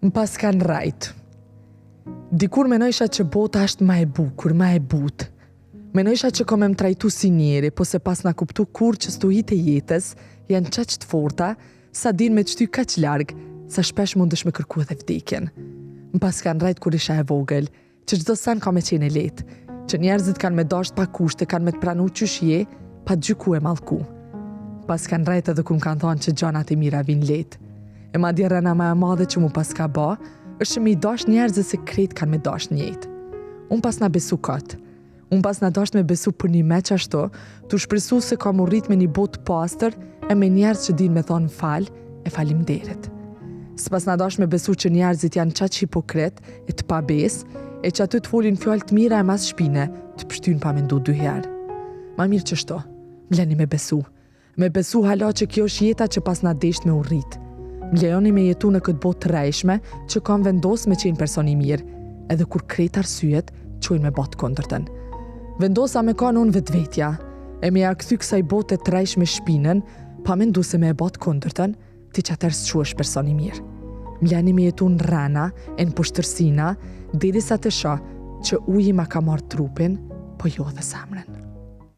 Më pas kanë rajt. Dikur menojsha që bota është ma e bukur, ma e butë. Menojsha që kom e më trajtu si njeri, po se pas na kuptu kur që stuhit e jetës janë qaq të forta, sa din me qty kaq largë, sa shpesh mundesh me kërku edhe vdekjen. Më pas kanë rajt kur isha e vogël, që çdo sen ka me qenë letë, që njerëzit kanë me dasht pa kushte, kanë me të pranu qysh je, pa gjyku e mallku. Pas kanë rajt edhe kur më kanë thonë që gjanat e mira vinë letë. E madje rëna ma e madhe që mu pas ka ba, është që me i dash njerëzit se krejt kanë me dash njëjtë. Unë pas na besu katë. Unë pas na dasht me besu për një me qashto, të shpresu se ka mu rrit me një botë pastër e me njerëz që din me thonë fal e falimderit. S'pas na dasht me besu që njerëzit janë qaq hipokrit e të pabes, e që aty të folin fjallë të mira e mas shpine, të pështyn pa mendu 2 herë. Ma mirë që shto, mleni me besu. Me besu hala që kjo është jeta që pas na desht me u rrit. Mlejoni me jetu në këtë botë të rejshme që kam vendos me qenë personi mirë, edhe kur krejt arsyet, qojnë me botë kondërtën. Vendosa me kanë unë vetvetja, e me ja këthy kësaj botë të rejshme shpinën, pa mendu se me e botë kondërtën, ti që atër së është personi mirë. Mlejani me jetu në rana, e në poshtërsina, derisa të sha që uji ma ka marrë trupin, po jo dhe samrën.